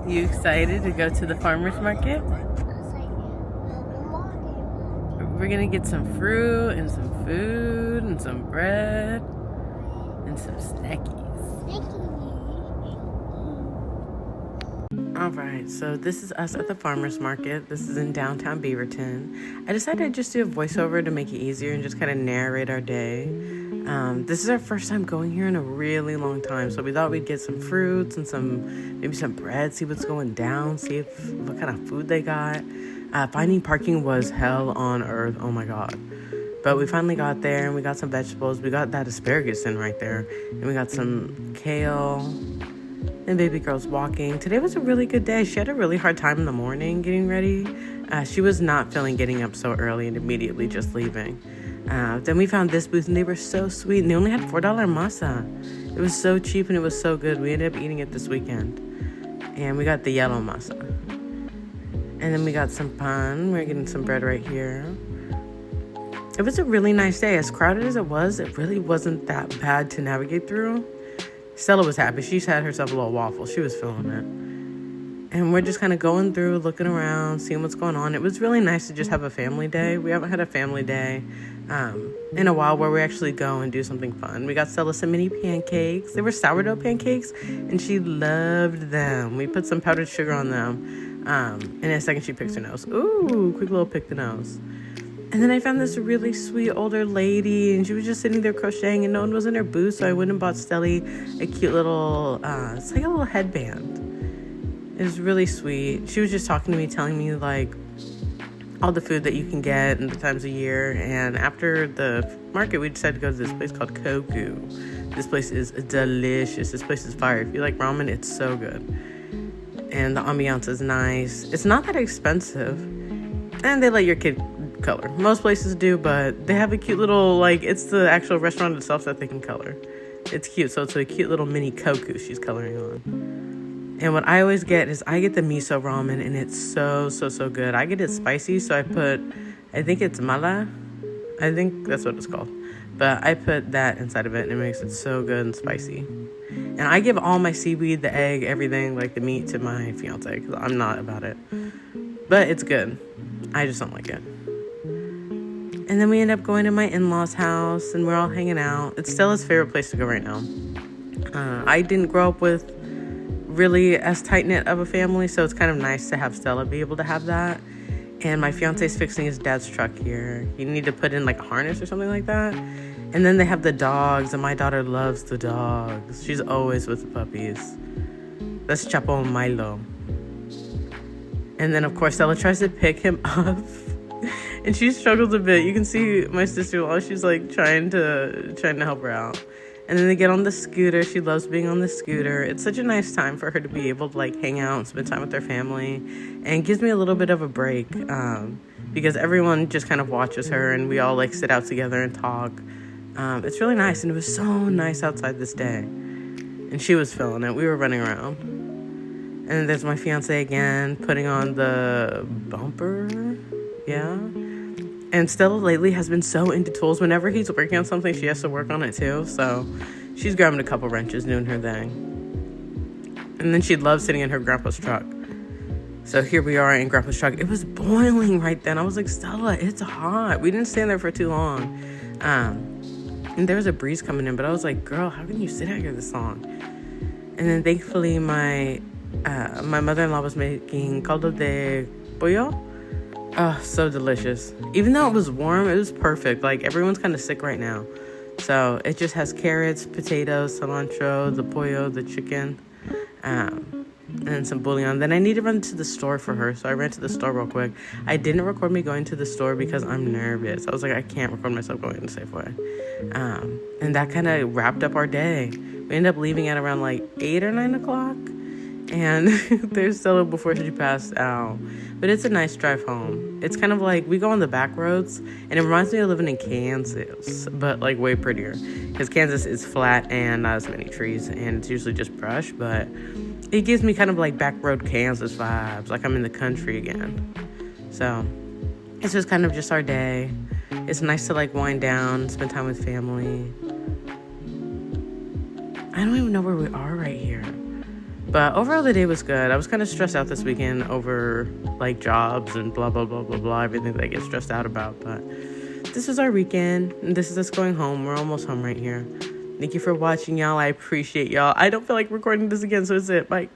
You excited to go to the farmer's market? We're gonna get some fruit and some food and some bread and some snackies. Alright, so this is us at the farmer's market. This is in downtown Beaverton. I decided I'd just do a voiceover to make it easier and just kind of narrate our day. This is our first time going here in a really long time, so we thought we'd get some fruits and maybe some bread, see what's going down, see what kind of food they got. Finding parking was hell on earth, oh my god. But we finally got there and we got some vegetables. We got that asparagus in right there, and we got some kale and baby girl's walking. Today was a really good day. She had a really hard time in the morning getting ready. She was not feeling getting up so early and immediately just leaving. Then we found this booth and they were so sweet, and they only had $4 masa. It was so cheap and it was so good. We ended up eating it this weekend. And we got the yellow masa. And then we got some pan. We're getting some bread right here. It was a really nice day. As crowded as it really wasn't that bad to navigate through. Stella was happy. She's had herself a little waffle. She was feeling it. And we're just kind of going through, looking around, seeing what's going on. It was really nice to just have a family day. We haven't had a family day in a while where we actually go and do something fun. We got Stella some mini pancakes. They were sourdough pancakes, and she loved them. We put some powdered sugar on them. And in a second, she picks her nose. Ooh, quick little pick the nose. And then I found this really sweet older lady, and she was just sitting there crocheting, and no one was in her booth, so I went and bought Stelly a cute little, it's like a little headband. It was really sweet. She was just talking to me, telling me, like, all the food that you can get and the times of year. And after the market, we decided to go to this place called Koku. This place is delicious. This place is fire. If you like ramen, it's so good. And the ambiance is nice. It's not that expensive. And they let your kid color. Most places do, but they have a cute little, like, it's the actual restaurant itself that they can color. It's cute. So it's a cute little mini Koku she's coloring on. And what I always get is I get the miso ramen, and it's so good. I get it spicy, so I think it's mala. I think that's what it's called. But I put that inside of it, and it makes it so good and spicy. And I give all my seaweed, the egg, everything, like the meat, to my fiance, because I'm not about it. But it's good. I just don't like it. And then we end up going to my in-laws' house, and we're all hanging out. It's Stella's favorite place to go right now. I didn't grow up with really as tight-knit of a family, so it's kind of nice to have Stella be able to have that. And my fiance's fixing his dad's truck here. You need to put in like a harness or something like that. And then they have the dogs, and my daughter loves the dogs. She's always with the puppies. That's Chapo and Milo. And then of course Stella tries to pick him up and she struggles a bit. You can see my sister-in-law, she's like trying to help her out. And then they get on the scooter. She loves being on the scooter. It's such a nice time for her to be able to like hang out and spend time with her family. And it gives me a little bit of a break because everyone just kind of watches her, and we all like sit out together and talk. It's really nice, and it was so nice outside this day. And she was feeling it. We were running around. And then there's my fiance again, putting on the bumper. Yeah. And Stella lately has been so into tools. Whenever he's working on something, she has to work on it too. So she's grabbing a couple wrenches, doing her thing. And then she loves sitting in her grandpa's truck. So here we are in grandpa's truck. It was boiling right then. I was like, Stella, it's hot. We didn't stand there for too long. And there was a breeze coming in, but I was like, girl, how can you sit out here this long? And then thankfully my mother-in-law was making caldo de pollo. Oh, so delicious. Even though it was warm, it was perfect. Like, everyone's kind of sick right now. So it just has carrots, potatoes, cilantro, the pollo, the chicken, and some bouillon. Then I need to run to the store for her, so I ran to the store real quick. I didn't record me going to the store because I'm nervous. I was like, I can't record myself going to Safeway. And that kind of wrapped up our day. We ended up leaving at around like 8 or 9 o'clock. And there's Stella before she passed out. But it's a nice drive home. It's kind of like, we go on the back roads, and it reminds me of living in Kansas, but like way prettier. Because Kansas is flat and not as many trees, and it's usually just brush, but it gives me kind of like back road Kansas vibes, like I'm in the country again. So it's just kind of just our day. It's nice to like wind down, spend time with family. I don't even know where we are right here. But overall, the day was good. I was kind of stressed out this weekend over like jobs and blah, blah, blah, blah, blah, everything that I get stressed out about. But this was our weekend, and this is us going home. We're almost home right here. Thank you for watching, y'all. I appreciate y'all. I don't feel like recording this again, so it's it. Bye.